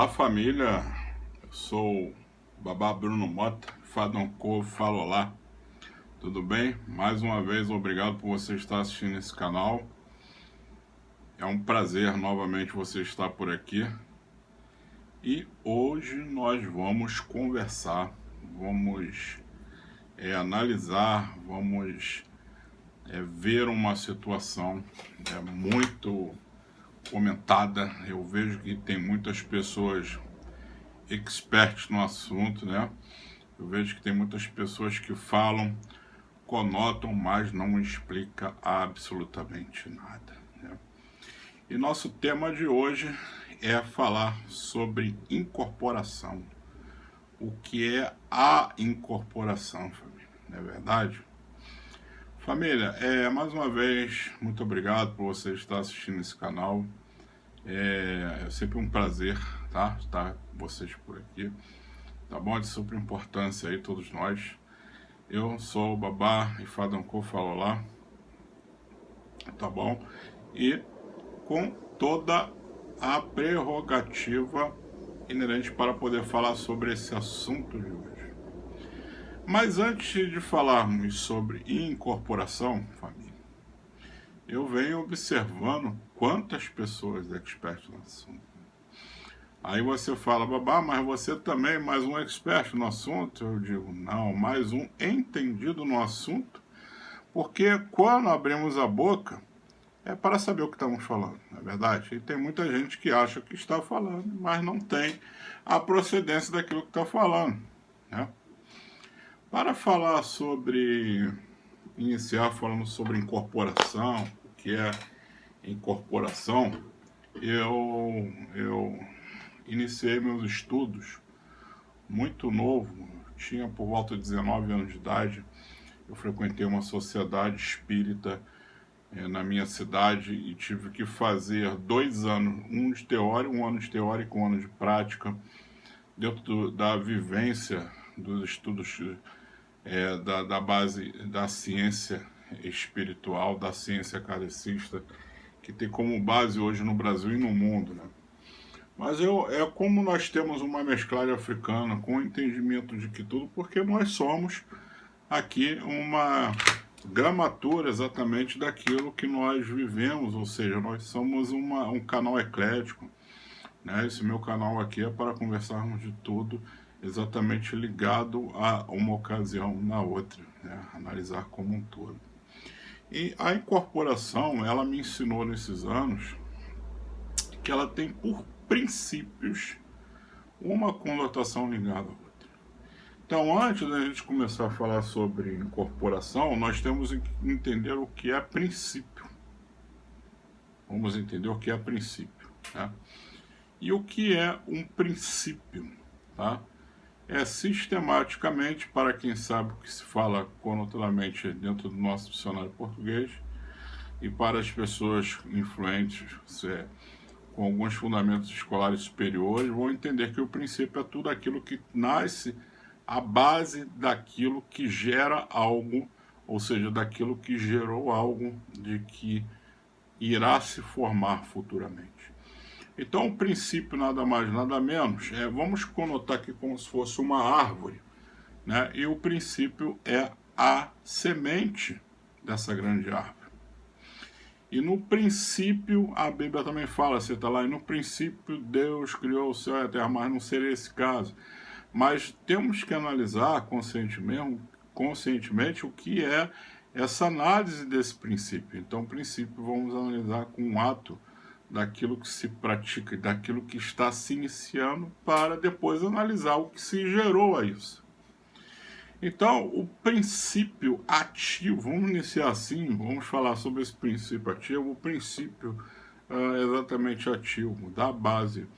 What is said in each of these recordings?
Olá família, eu sou o Babá Bruno Mota, Fadonco, falo olá, tudo bem? Mais uma vez, obrigado por você estar assistindo esse canal. É um prazer novamente você estar por aqui. E hoje nós vamos conversar, vamos analisar, vamos ver uma situação muito comentada. Eu vejo que tem muitas pessoas experts no assunto, né? Eu vejo que tem muitas pessoas que falam, conotam, mas não explica absolutamente nada, né? E nosso tema de hoje é falar sobre incorporação. O que é a incorporação, família? Não é verdade? Família, mais uma vez, muito obrigado por você estar assistindo esse canal. É sempre um prazer, tá? Estar com vocês por aqui. Tá bom? De super importância aí, todos nós. Eu sou o Babá e Fadonco, falo lá. Tá bom? E com toda a prerrogativa inerente para poder falar sobre esse assunto de hoje. Mas antes de falarmos sobre incorporação, família, eu venho observando quantas pessoas expertas no assunto. Aí você fala, Babá, mas você também é mais um expert no assunto? Eu digo, não, mais um entendido no assunto, porque quando abrimos a boca, é para saber o que estamos falando, não é verdade? E tem muita gente que acha que está falando, mas não tem a procedência daquilo que está falando, né? Para falar sobre, iniciar falando sobre incorporação, o que é incorporação, eu iniciei meus estudos muito novo, tinha por volta de 19 anos de idade. Eu frequentei uma sociedade espírita na minha cidade e tive que fazer 2 anos, um ano de teórico, um ano de prática, dentro da vivência dos estudos da base da ciência espiritual, da ciência kardecista, que tem como base hoje no Brasil e no mundo, né? Mas como nós temos uma mesclagem africana com o entendimento de que tudo, porque nós somos aqui uma gramatura exatamente daquilo que nós vivemos, ou seja, nós somos um canal eclético, né? Esse meu canal aqui é para conversarmos de tudo, exatamente ligado a uma ocasião na outra, né? Analisar como um todo. E a incorporação, ela me ensinou nesses anos que ela tem por princípios uma conotação ligada à outra. Então, antes da gente começar a falar sobre incorporação, nós temos que entender o que é princípio. Vamos entender o que é princípio, né? E o que é um princípio, tá? É sistematicamente, para quem sabe o que se fala conotadamente dentro do nosso dicionário português, e para as pessoas influentes, com alguns fundamentos escolares superiores, vão entender que o princípio é tudo aquilo que nasce à base daquilo que gera algo, ou seja, daquilo que gerou algo de que irá se formar futuramente. Então, o princípio nada mais, nada menos, vamos conotar aqui como se fosse uma árvore, né? E o princípio é a semente dessa grande árvore. E no princípio, a Bíblia também fala, você está lá, e no princípio Deus criou o céu e a terra, mas não seria esse caso. Mas temos que analisar conscientemente o que é essa análise desse princípio. Então, o princípio vamos analisar com um ato daquilo que se pratica e daquilo que está se iniciando, para depois analisar o que se gerou a isso. Então, o princípio ativo, vamos iniciar assim, vamos falar sobre esse princípio ativo. O princípio exatamente ativo da base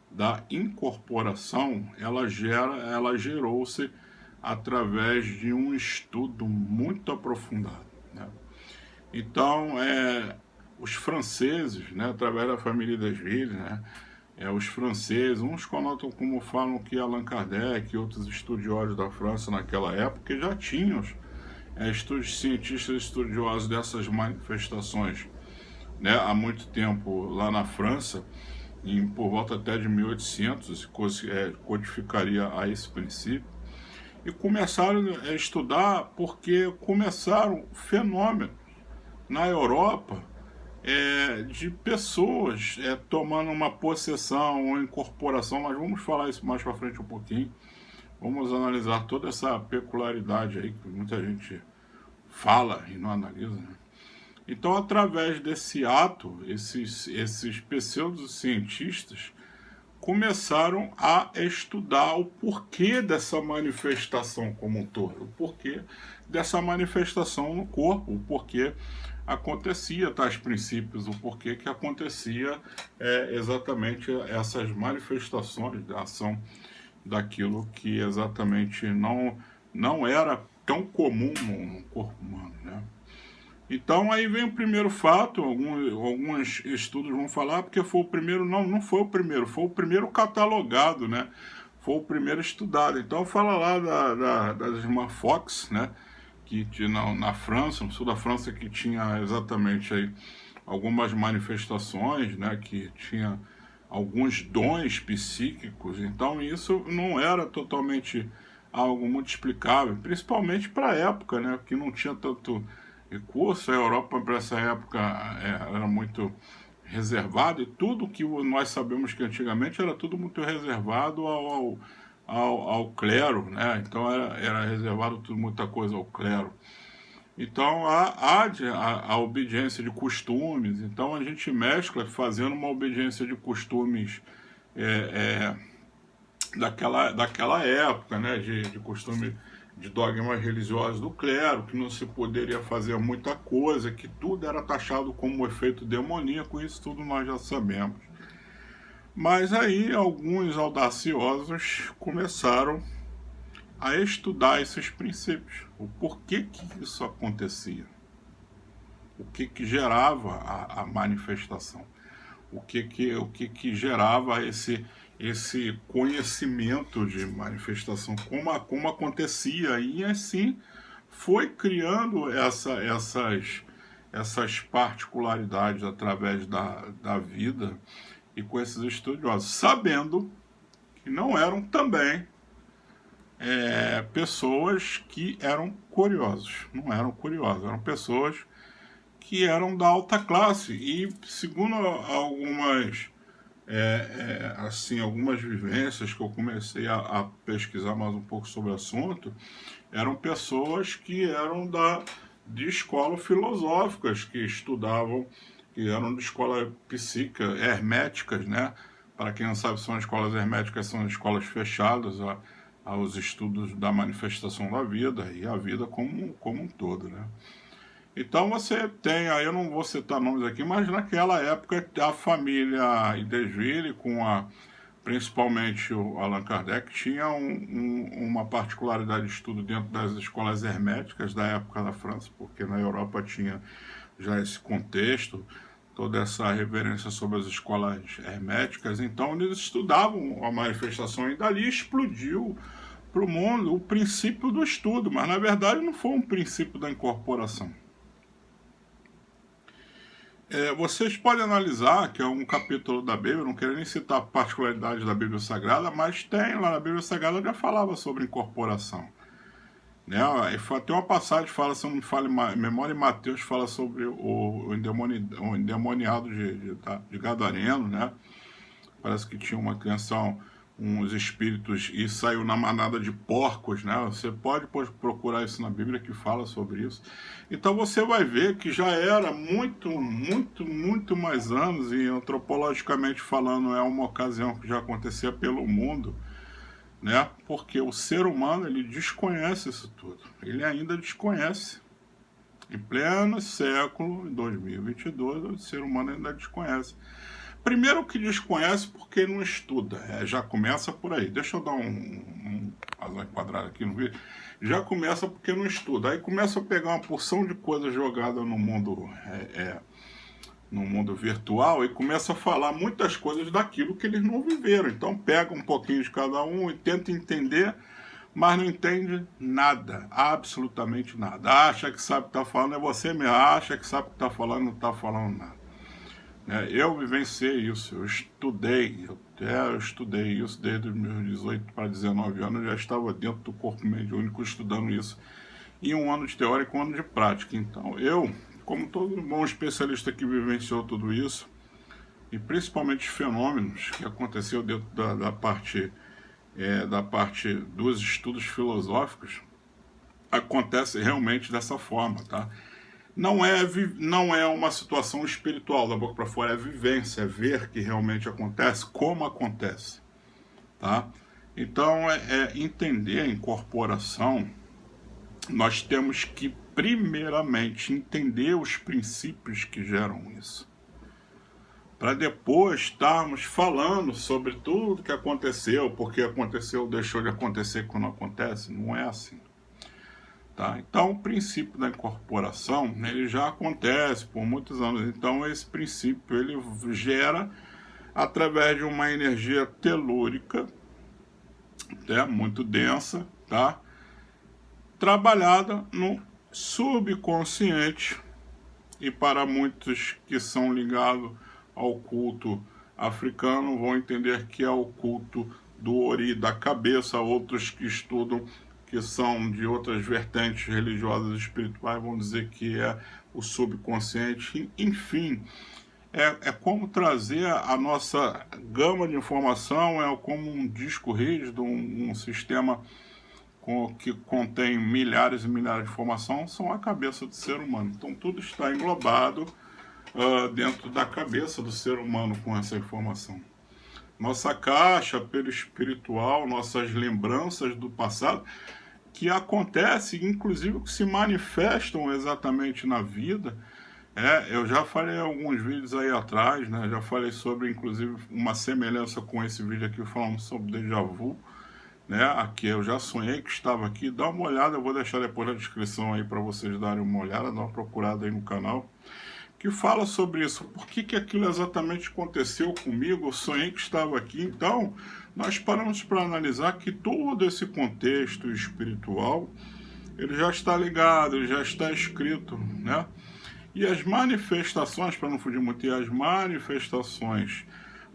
da incorporação, ela gerou-se através de um estudo muito aprofundado, né? Então, os franceses, né, através da família das Villes, né, os franceses, uns conotam como falam que Allan Kardec e outros estudiosos da França naquela época já tinham cientistas estudiosos dessas manifestações, né, há muito tempo lá na França, por volta até de 1800, codificaria a esse princípio, e começaram a estudar porque começaram fenômenos na Europa de pessoas tomando uma possessão ou incorporação, mas vamos falar isso mais para frente um pouquinho. Vamos analisar toda essa peculiaridade aí que muita gente fala e não analisa, né? Então, através desse ato, esses pseudocientistas começaram a estudar o porquê dessa manifestação como um todo, o porquê dessa manifestação no corpo, o porquê acontecia tais princípios, o porquê que acontecia exatamente essas manifestações da ação daquilo que exatamente não era tão comum no corpo humano, né? Então aí vem o primeiro fato, alguns estudos vão falar, porque foi o primeiro, não foi o primeiro, foi o primeiro catalogado, né? Foi o primeiro estudado. Então fala lá das irmãs Fox, né? Que na França, no sul da França, que tinha exatamente aí algumas manifestações, né? Que tinha alguns dons psíquicos. Então isso não era totalmente algo muito explicável, principalmente para a época, né? Que não tinha tanto recurso. A Europa para essa época era muito reservado, e tudo que nós sabemos que antigamente era tudo muito reservado ao clero, né? Então era reservado tudo, muita coisa ao clero. Então a obediência de costumes. Então a gente mescla fazendo uma obediência de costumes daquela época, né? De costume, de dogmas religiosos do clero, que não se poderia fazer muita coisa, que tudo era taxado como um efeito demoníaco, isso tudo nós já sabemos. Mas aí alguns audaciosos começaram a estudar esses princípios, o porquê que isso acontecia, o que gerava a manifestação, o que gerava esse conhecimento de manifestação, como acontecia, e assim foi criando essas particularidades através da vida, e com esses estudiosos, sabendo que não eram também pessoas que eram curiosos, não eram curiosos, eram pessoas que eram da alta classe, e segundo algumas vivências que eu comecei a pesquisar mais um pouco sobre o assunto, eram pessoas que eram de escolas filosóficas, que estudavam, que eram de escola psíquica, herméticas, né? Para quem não sabe, são escolas herméticas, são escolas fechadas aos estudos da manifestação da vida, e a vida como um todo, né? Então você tem, aí eu não vou citar nomes aqui, mas naquela época a família Idesville, principalmente o Allan Kardec, tinha uma particularidade de estudo dentro das escolas herméticas da época da França, porque na Europa tinha já esse contexto, toda essa reverência sobre as escolas herméticas. Então eles estudavam a manifestação, e dali explodiu para o mundo o princípio do estudo, mas na verdade não foi um princípio da incorporação. Vocês podem analisar, que é um capítulo da Bíblia, não quero nem citar particularidades da Bíblia Sagrada, mas tem lá na Bíblia Sagrada, já falava sobre incorporação, né? Tem uma passagem que fala, se não me falha memória, em Mateus, fala sobre o endemoniado de Gadareno, né? Parece que tinha uma criança, uns espíritos, e saiu na manada de porcos, né? Você pode procurar isso na Bíblia, que fala sobre isso. Então você vai ver que já era muito mais anos, e antropologicamente falando é uma ocasião que já acontecia pelo mundo, né? Porque o ser humano, ele desconhece isso tudo, ele ainda desconhece. Em pleno século, em 2022, o ser humano ainda desconhece. Primeiro que desconhece porque não estuda, já começa por aí. Deixa eu dar uma enquadrada aqui no vídeo. Já começa porque não estuda, aí começa a pegar uma porção de coisas jogadas no mundo virtual, e começa a falar muitas coisas daquilo que eles não viveram. Então pega um pouquinho de cada um e tenta entender, mas não entende nada, absolutamente nada. Acha que sabe o que está falando, é você mesmo, acha que sabe o que está falando, não está falando nada. né? Eu vivenciei isso, eu estudei isso desde os meus 18 para 19 anos, eu já estava dentro do corpo mediúnico estudando isso, e um ano de teórica e um ano de prática. Então eu, como todo bom especialista que vivenciou tudo isso, e principalmente fenômenos que aconteceu dentro da parte dos estudos filosóficos, acontece realmente dessa forma, tá? Não é uma situação espiritual da boca para fora, é vivência, é ver que realmente acontece, como acontece, tá? Então, entender a incorporação, nós temos que primeiramente entender os princípios que geram isso, para depois estarmos falando sobre tudo que aconteceu, porque aconteceu, deixou de acontecer quando acontece. Não é assim, tá? Então, o princípio da incorporação, ele já acontece por muitos anos. Então, esse princípio, ele gera através de uma energia telúrica, né, muito densa, tá? Trabalhada no subconsciente, e para muitos que são ligados ao culto africano vão entender que é o culto do ori, da cabeça. Outros que estudam, que são de outras vertentes religiosas e espirituais, vão dizer que é o subconsciente. Enfim, é como trazer a nossa gama de informação, é como um disco rígido, um sistema que contém milhares e milhares de informações, são a cabeça do ser humano. Então tudo está englobado dentro da cabeça do ser humano com essa informação. Nossa caixa pelo espiritual, nossas lembranças do passado, que acontecem, inclusive que se manifestam exatamente na vida. Eu já falei em alguns vídeos aí atrás, né? Já falei sobre, inclusive, uma semelhança com esse vídeo aqui, falando sobre déjà vu, né? Aqui eu já sonhei que estava aqui. Dá uma olhada, eu vou deixar depois na descrição aí para vocês darem uma olhada, dar uma procurada aí no canal, que fala sobre isso. Por que aquilo exatamente aconteceu comigo? Eu sonhei que estava aqui. Então, nós paramos para analisar que todo esse contexto espiritual, ele já está ligado, ele já está escrito, né? E as manifestações, para não fugir muito, e as manifestações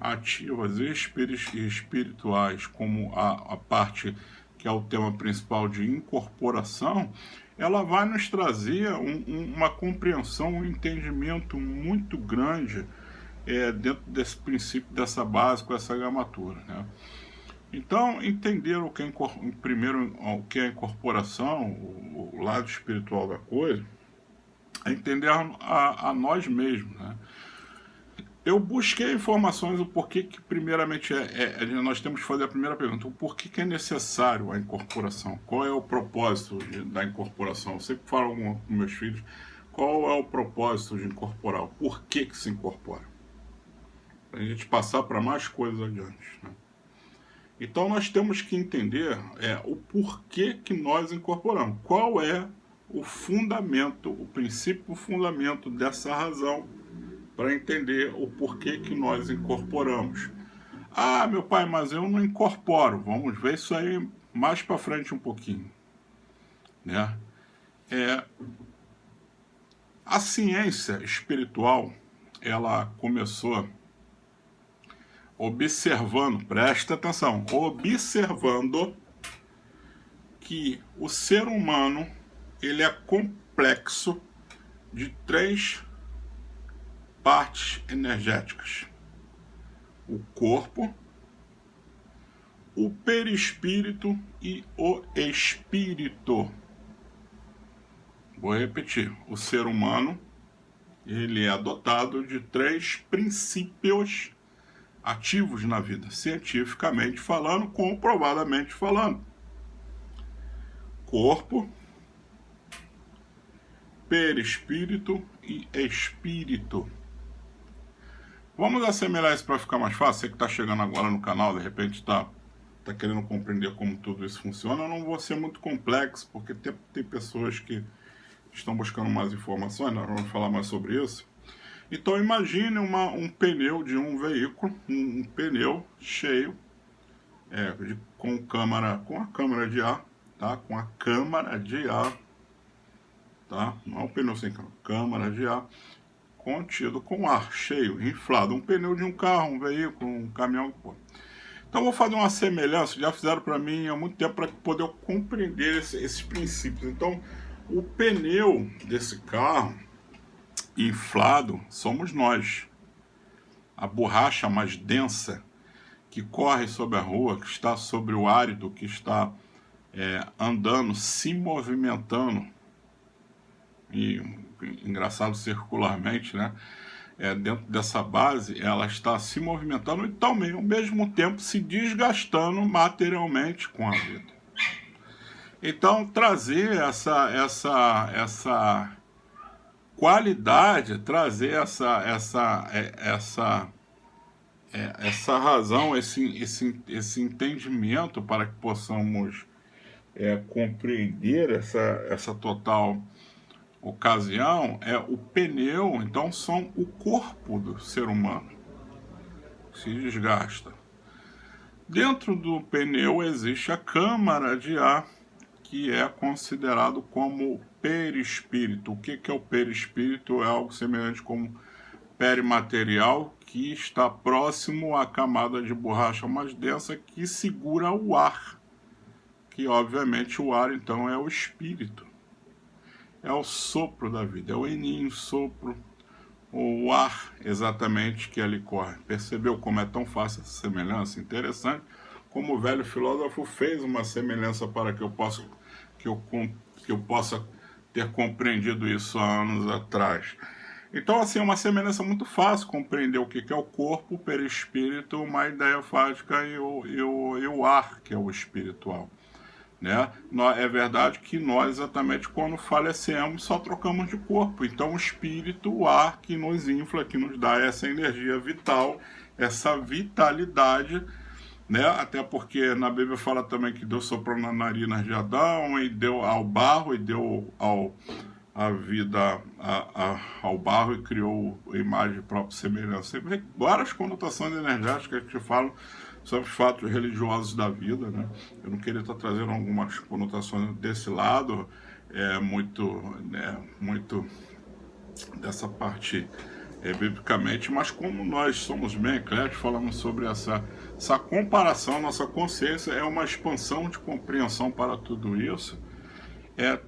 ativas e espirituais, como a parte que é o tema principal de incorporação, ela vai nos trazer uma compreensão, um entendimento muito grande dentro desse princípio, dessa base, com essa gramatura, né? Então, entender o que é, primeiro, o que é a incorporação, o lado espiritual da coisa, é entender a nós mesmos, né? Eu busquei informações do porquê que, primeiramente, nós temos que fazer a primeira pergunta: o porquê que é necessário a incorporação? Qual é o propósito da incorporação? Eu sempre falo com meus filhos, qual é o propósito de incorporar? O porquê que se incorpora? Para a gente passar para mais coisas adiante, né? Então, nós temos que entender o porquê que nós incorporamos. Qual é o fundamento, o princípio, o fundamento dessa razão, para entender o porquê que nós incorporamos. Ah, meu pai, mas eu não incorporo. Vamos ver isso aí mais para frente um pouquinho, né? A ciência espiritual, ela começou observando, presta atenção, observando que o ser humano, ele é complexo de 3 partes energéticas: o corpo, o perispírito e o espírito. Vou repetir: o ser humano, ele é dotado de 3 princípios ativos na vida, cientificamente falando, comprovadamente falando: corpo, perispírito e espírito. Vamos assemelhar isso para ficar mais fácil. Você que está chegando agora no canal, de repente está querendo compreender como tudo isso funciona. Eu não vou ser muito complexo, porque tem pessoas que estão buscando mais informações, nós vamos falar mais sobre isso. Então imagine um pneu de um veículo, um pneu cheio, com a câmara de ar, tá? Com a câmara de ar, tá? Não é um pneu sem câmara de ar, contido com ar, cheio, inflado. Um pneu de um carro, um veículo, um caminhão. Pô. Então vou fazer uma semelhança, já fizeram para mim há muito tempo para poder compreender esses princípios. Então o pneu desse carro inflado somos nós. A borracha mais densa que corre sobre a rua, que está sobre o árido, que está andando, se movimentando, e engraçado circularmente, né? Dentro dessa base, ela está se movimentando e também, ao mesmo tempo, se desgastando materialmente com a vida. Então, trazer essa qualidade, trazer essa razão, esse entendimento para que possamos compreender essa total ocasião, o pneu, então, são o corpo do ser humano, se desgasta. Dentro do pneu existe a câmara de ar, que é considerado como perispírito. O que é o perispírito? É algo semelhante como perimaterial, que está próximo à camada de borracha mais densa que segura o ar, que obviamente o ar então é o espírito, é o sopro da vida, é o eninho, sopro, o ar exatamente que ali corre. Percebeu como é tão fácil essa semelhança? Interessante como o velho filósofo fez uma semelhança para que eu possa ter compreendido isso há anos atrás. Então, assim, é uma semelhança muito fácil compreender o que é o corpo, o perispírito, uma ideia fática e o ar, que é o espiritual. Né? É verdade que nós, exatamente quando falecemos, só trocamos de corpo. Então, o espírito, o ar que nos infla, que nos dá essa energia vital, essa vitalidade, né? Até porque na Bíblia fala também que Deus soprou na narinas de Adão e deu ao barro e deu a vida ao barro e criou a imagem própria semelhança. Tem várias conotações energéticas que falam sobre os fatos religiosos da vida, né? Eu não queria estar trazendo algumas conotações desse lado, muito dessa parte biblicamente, mas como nós somos bem ecléticos, falamos sobre essa comparação, nossa consciência é uma expansão de compreensão para tudo isso,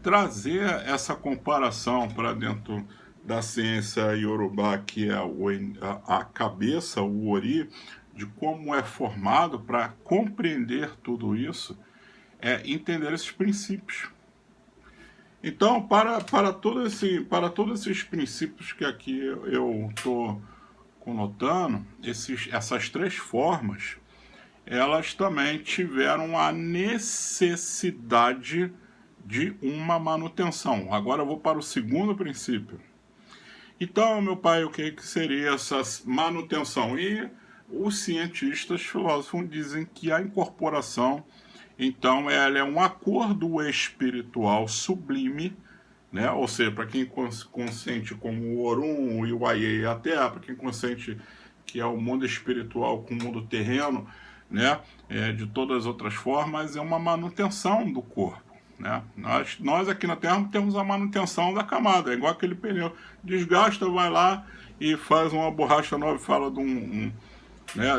trazer essa comparação para dentro da ciência iorubá, que é a cabeça, o ori, de como é formado para compreender tudo isso, entender esses princípios. Então, para todos esses princípios que aqui eu estou conotando, essas três formas, elas também tiveram a necessidade de uma manutenção. Agora eu vou para o segundo princípio. Então, meu pai, o que seria essa manutenção? E os cientistas, filósofos, dizem que a incorporação, então, ela é um acordo espiritual sublime, né? Ou seja, para quem consciente como o Orum e o Aie e a Terra, para quem consciente que é o mundo espiritual com o mundo terreno, né? De todas as outras formas, é uma manutenção do corpo. Né? Nós aqui na Terra temos a manutenção da camada, é igual aquele pneu. Desgasta, vai lá e faz uma borracha nova e fala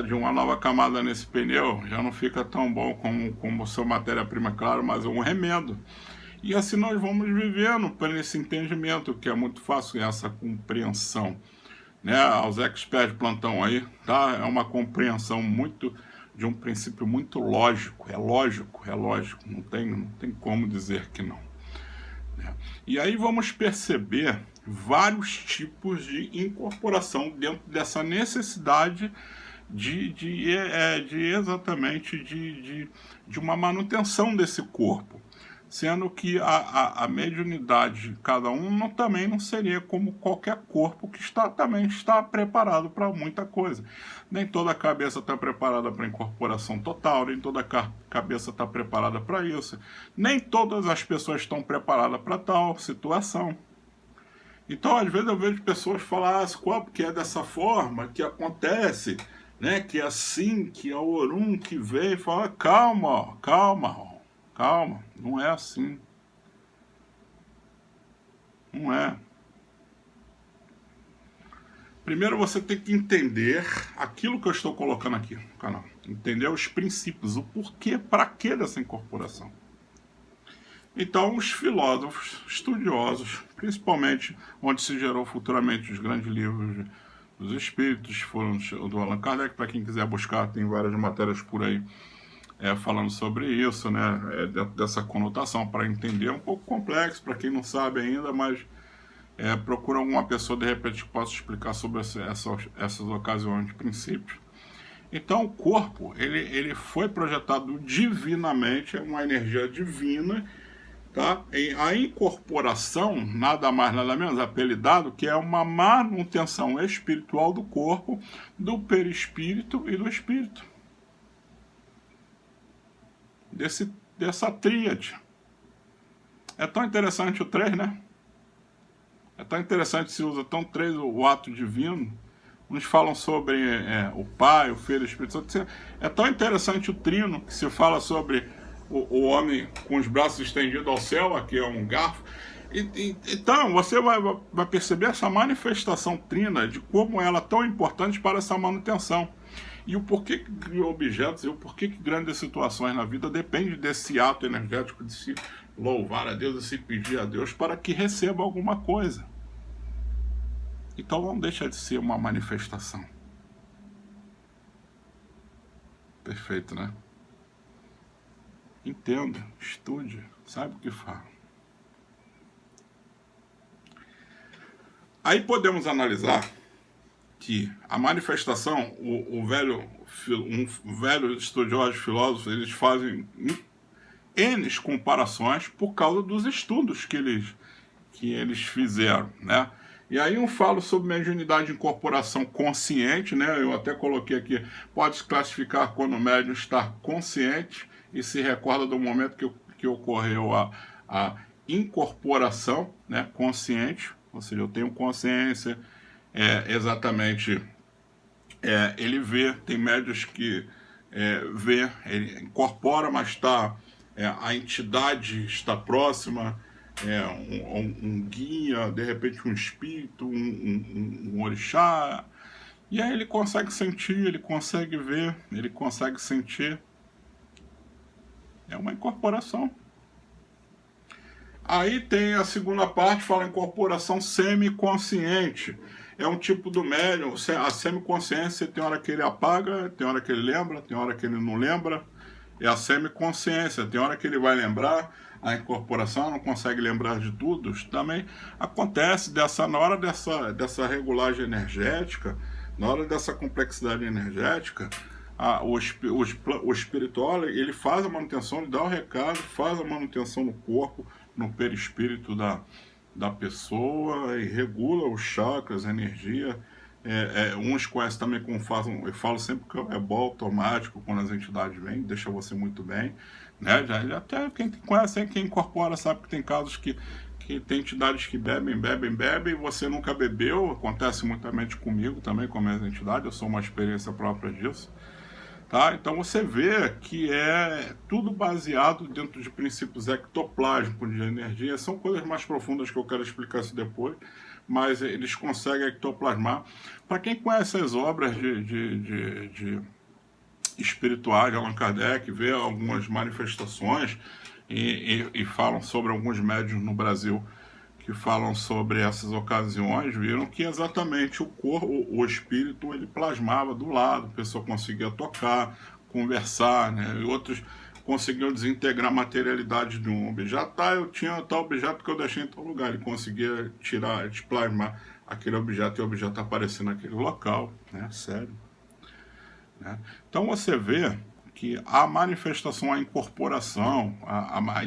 de uma nova camada nesse pneu, já não fica tão bom como sua matéria-prima, claro, mas é um remendo. E assim nós vamos vivendo para esse entendimento, que é muito fácil, essa compreensão. Né? Aos experts de plantão aí, tá? É uma compreensão de um princípio muito lógico, não tem como dizer que não. Né? E aí vamos perceber vários tipos de incorporação dentro dessa necessidade exatamente de uma manutenção desse corpo, sendo que a mediunidade de cada um também não seria como qualquer corpo que também está preparado para muita coisa. Nem toda a cabeça está preparada para incorporação total, nem toda a cabeça está preparada para isso, nem todas as pessoas estão preparadas para tal situação. Então, às vezes eu vejo pessoas falar que é dessa forma, que acontece, né? Que é assim, que é o Orum que veio e fala, calma, não é assim. Não é. Primeiro você tem que entender aquilo que eu estou colocando aqui no canal. Entender os princípios, o porquê, para que dessa incorporação. Então, os filósofos estudiosos, principalmente onde se gerou futuramente os grandes livros dos espíritos, foram do Allan Kardec, para quem quiser buscar, tem várias matérias por aí falando sobre isso, né, dessa conotação, para entender. É um pouco complexo, para quem não sabe ainda, mas procura alguma pessoa, de repente, que possa explicar sobre essas ocasiões de princípios. Então, o corpo, ele foi projetado divinamente, é uma energia divina, tá? E a incorporação, nada mais nada menos, apelidado, que é uma manutenção espiritual do corpo, do perispírito e do espírito. Dessa tríade. É tão interessante o 3, né? É tão interessante, se usa tão 3 o ato divino. Uns falam sobre o Pai, o Filho e o Espírito Santo. É tão interessante o trino, que se fala sobre o homem com os braços estendidos ao céu, aqui é um garfo. Então, você vai perceber essa manifestação trina de como ela é tão importante para essa manutenção. E o porquê que criou objetos e o porquê que grandes situações na vida depende desse ato energético de se louvar a Deus e se pedir a Deus para que receba alguma coisa. Então não deixa de ser uma manifestação. Perfeito, né? Entenda, estude, saiba o que fala. Aí podemos analisar que a manifestação, um velho estudioso, filósofo, eles fazem N comparações por causa dos estudos que eles fizeram, né? E aí eu falo sobre mediunidade de incorporação consciente, né? Eu até coloquei aqui, pode se classificar quando o médium está consciente e se recorda do momento que ocorreu a incorporação, né? Consciente, ou seja, eu tenho consciência, exatamente, ele vê, tem médios que vê, ele incorpora, mas a entidade está próxima, um guia, de repente um espírito, um orixá, e aí ele consegue sentir, ele consegue ver, ele consegue sentir. É uma incorporação. Aí tem a segunda parte, fala em incorporação semiconsciente. É um tipo do médium, a semiconsciência tem hora que ele apaga, tem hora que ele lembra, tem hora que ele não lembra. É a semiconsciência, tem hora que ele vai lembrar, a incorporação não consegue lembrar de tudo. Também acontece na hora dessa regulagem energética, na hora dessa complexidade energética, o espiritual, ele faz a manutenção, ele dá o recado, faz a manutenção no corpo, no perispírito da pessoa, e regula os chakras, a energia. Uns conhecem também como fazem, eu falo sempre que é ebol automático, quando as entidades vêm, deixa você muito bem, né? Até quem conhece, quem incorpora, sabe que tem casos que tem entidades que bebem, e você nunca bebeu. Acontece muitamente comigo também, com as entidades, eu sou uma experiência própria disso. Tá? Então você vê que é tudo baseado dentro de princípios ectoplásmicos de energia. São coisas mais profundas que eu quero explicar isso depois, mas eles conseguem ectoplasmar. Para quem conhece as obras de espirituais de Allan Kardec, vê algumas manifestações e falam sobre alguns médiuns no Brasil que falam sobre essas ocasiões, viram que exatamente o espírito, ele plasmava do lado, a pessoa conseguia tocar, conversar, né? E outros conseguiam desintegrar a materialidade de um objeto. Eu tinha tal objeto que eu deixei em tal lugar, ele conseguia plasmar aquele objeto e o objeto aparecer naquele local, né? Sério. Né? Então você vê que a manifestação, a incorporação,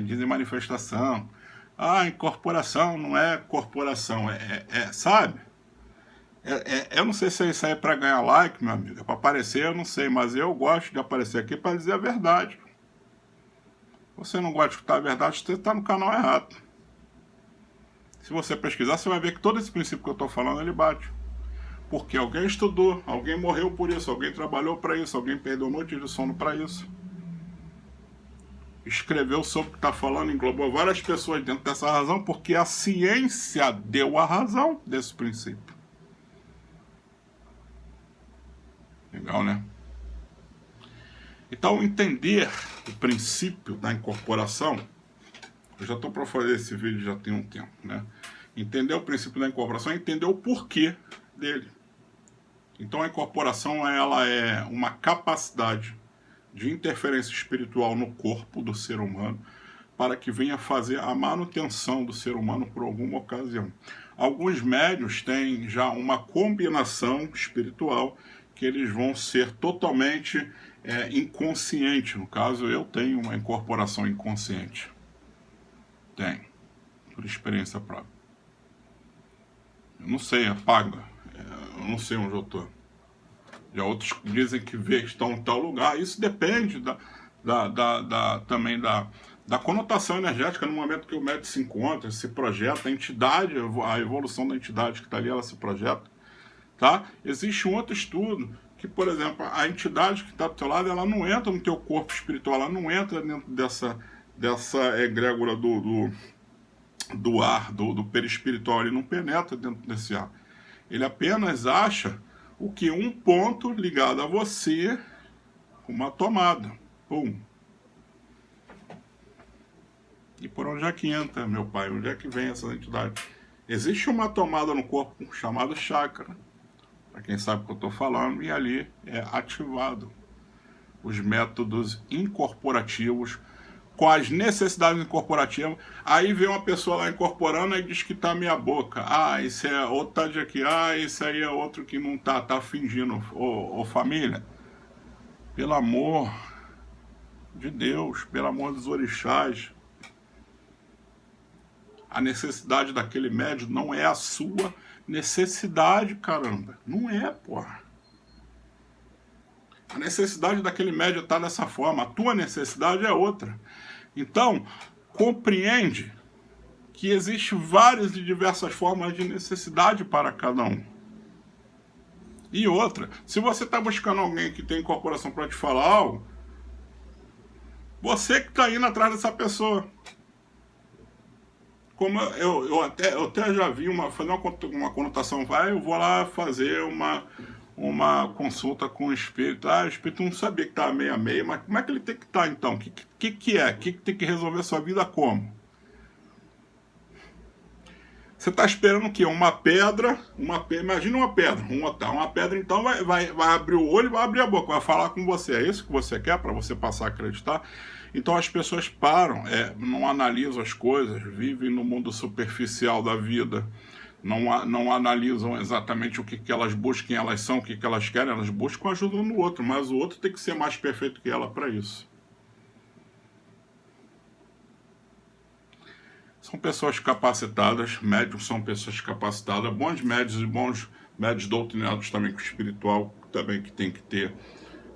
dizem manifestação, incorporação não é corporação, sabe? Eu não sei se isso aí é para ganhar like, meu amigo, é para aparecer, eu não sei, mas eu gosto de aparecer aqui para dizer a verdade. Você não gosta de escutar a verdade, você está no canal errado. Se você pesquisar, você vai ver que todo esse princípio que eu estou falando, ele bate. Porque alguém estudou, alguém morreu por isso, alguém trabalhou para isso, alguém perdeu noites de sono para isso. Escreveu sobre o que está falando, englobou várias pessoas dentro dessa razão, porque a ciência deu a razão desse princípio. Legal, né? Então, entender o princípio da incorporação, eu já estou para fazer esse vídeo já tem um tempo, né? Entender o princípio da incorporação é entender o porquê dele. Então, a incorporação, ela é uma capacidade de interferência espiritual no corpo do ser humano para que venha fazer a manutenção do ser humano por alguma ocasião. Alguns médiuns têm já uma combinação espiritual que eles vão ser totalmente inconsciente. No caso, eu tenho uma incorporação inconsciente. Tenho, por experiência própria. Eu não sei, apaga. Eu não sei onde eu estou. Já outros dizem que estão em tal lugar. Isso depende também da conotação energética no momento que o médium se encontra, se projeta, a entidade, a evolução da entidade que está ali, ela se projeta. Tá? Existe um outro estudo que, por exemplo, a entidade que está do teu lado, ela não entra no teu corpo espiritual, ela não entra dentro dessa egrégora do ar, do perispiritual, ele não penetra dentro desse ar. Ele apenas acha o que um ponto ligado a você, uma tomada. Pum. E por onde é que entra, meu pai? Onde é que vem essa entidade? Existe uma tomada no corpo chamada chakra, para quem sabe o que eu estou falando, e ali é ativado os métodos incorporativos com as necessidades incorporativas. Aí vem uma pessoa lá incorporando e diz que tá meia boca. Ah, esse é outro tá de aqui. Ah, esse aí é outro que não tá fingindo. Ô família, pelo amor de Deus, pelo amor dos orixás, a necessidade daquele médium não é a sua necessidade, caramba. Não é, porra. A necessidade daquele médium tá dessa forma. A tua necessidade é outra. Então, compreende que existe várias e diversas formas de necessidade para cada um. E outra, se você está buscando alguém que tem incorporação para te falar algo, você que está indo atrás dessa pessoa. Como eu até já vi fazer uma conotação, eu vou lá fazer uma consulta com o espírito. Ah, o espírito não sabia que estava meio a meio, mas como é que ele tem que estar então? O que é? O que tem que resolver a sua vida como? Você está esperando o quê? Uma pedra, imagina uma pedra, uma pedra então vai abrir o olho e vai abrir a boca, vai falar com você. É isso que você quer para você passar a acreditar? Então as pessoas param, não analisam as coisas, vivem no mundo superficial da vida, não analisam exatamente o que elas buscam, quem elas são, o que elas querem, elas buscam ajuda no outro, mas o outro tem que ser mais perfeito que ela para isso. São pessoas capacitadas, médiums são pessoas capacitadas, bons médios e bons médios doutrinados também com espiritual, também que tem que ter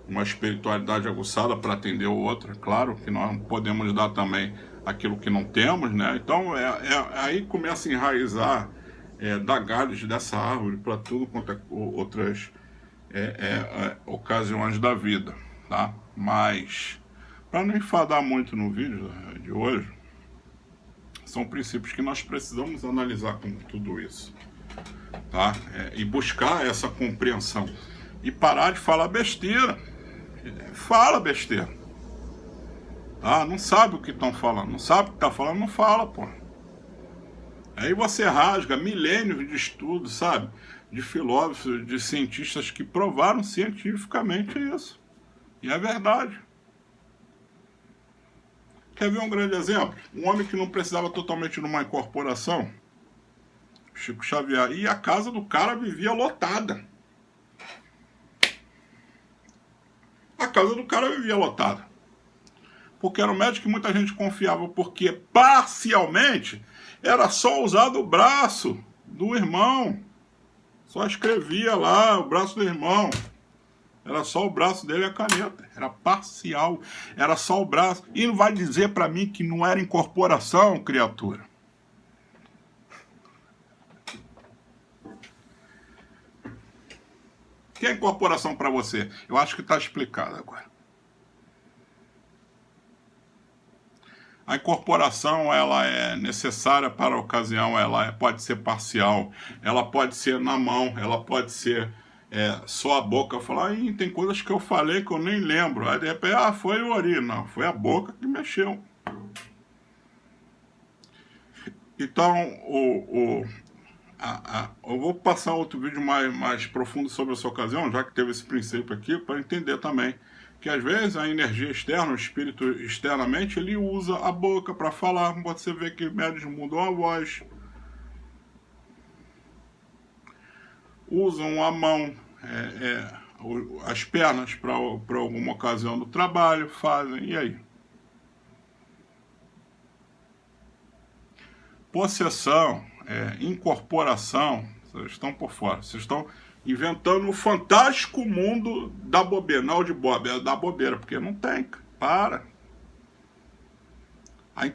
uma espiritualidade aguçada para atender o outro. Claro que nós não podemos dar também aquilo que não temos, né? Então aí começa a enraizar dar galhos dessa árvore para tudo quanto é outras ocasiões da vida, tá? Mas, para não enfadar muito no vídeo de hoje, são princípios que nós precisamos analisar com tudo isso, tá? E buscar essa compreensão e parar de falar besteira. Fala besteira, tá? Não sabe o que estão falando, não sabe o que está falando, não fala, pô. Aí você rasga milênios de estudos, sabe? De filósofos, de cientistas que provaram cientificamente isso. E é verdade. Quer ver um grande exemplo? Um homem que não precisava totalmente de uma incorporação, Chico Xavier, e a casa do cara vivia lotada. A casa do cara vivia lotada. Porque era um médico que muita gente confiava, porque parcialmente era só usar o braço do irmão. Só escrevia lá o braço do irmão. Era só o braço dele e a caneta. Era parcial. Era só o braço. E não vai dizer para mim que não era incorporação, criatura. O que é incorporação para você? Eu acho que está explicado agora. A incorporação, ela é necessária para a ocasião, ela pode ser parcial, ela pode ser na mão, ela pode ser só a boca falar, tem coisas que eu falei que eu nem lembro. Aí de repente, foi o Ori. Não, foi a boca que mexeu. Então, eu vou passar outro vídeo mais profundo sobre essa ocasião, já que teve esse princípio aqui, para entender também que às vezes a energia externa, o espírito externamente, ele usa a boca para falar. Você vê que médios mudam a voz, usam a mão, as pernas para alguma ocasião do trabalho, fazem, e aí? Possessão, incorporação, vocês estão por fora, vocês estão inventando o fantástico mundo da bobeira, não de Bob, é da bobeira, porque não tem, para. A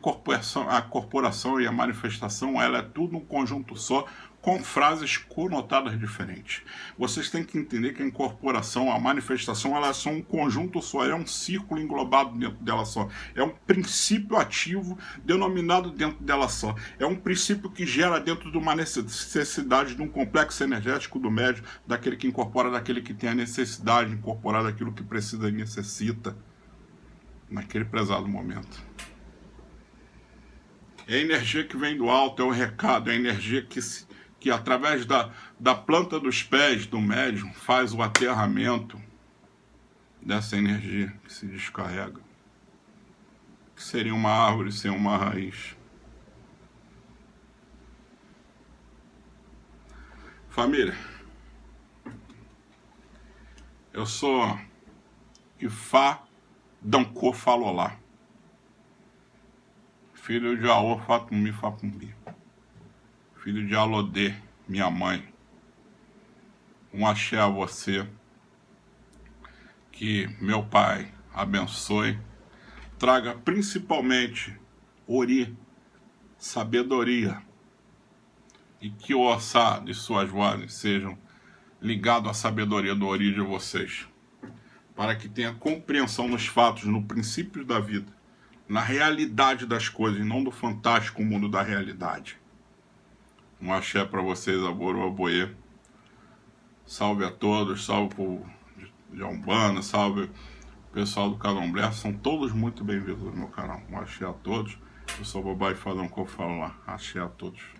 corporação e a manifestação, ela é tudo um conjunto só, com frases conotadas diferentes. Vocês têm que entender que a incorporação, a manifestação, elas são um conjunto só, é um círculo englobado dentro dela só. É um princípio ativo denominado dentro dela só. É um princípio que gera dentro de uma necessidade, de um complexo energético do médium, daquele que incorpora, daquele que tem a necessidade de incorporar daquilo que precisa e necessita naquele prezado momento. É a energia que vem do alto, é o recado, é a energia que através da planta dos pés do médium faz o aterramento dessa energia que se descarrega. Que seria uma árvore sem uma raiz. Família, eu sou Ifá Danco Falolá, filho de Aô Fatumi Fapumbi, filho de Alodê, minha mãe. Um axé a você, que meu pai abençoe, traga principalmente Ori, sabedoria, e que o ossá de suas vozes sejam ligados à sabedoria do Ori de vocês, para que tenha compreensão nos fatos, no princípio da vida, na realidade das coisas, e não do fantástico mundo da realidade. Um axé para vocês, Aboro Aboê. Salve a todos, salve o povo de Umbanda, salve o pessoal do Candomblé. São todos muito bem-vindos no meu canal. Um axé a todos. Eu sou o Babá e Fadão que eu falo lá. Axé a todos.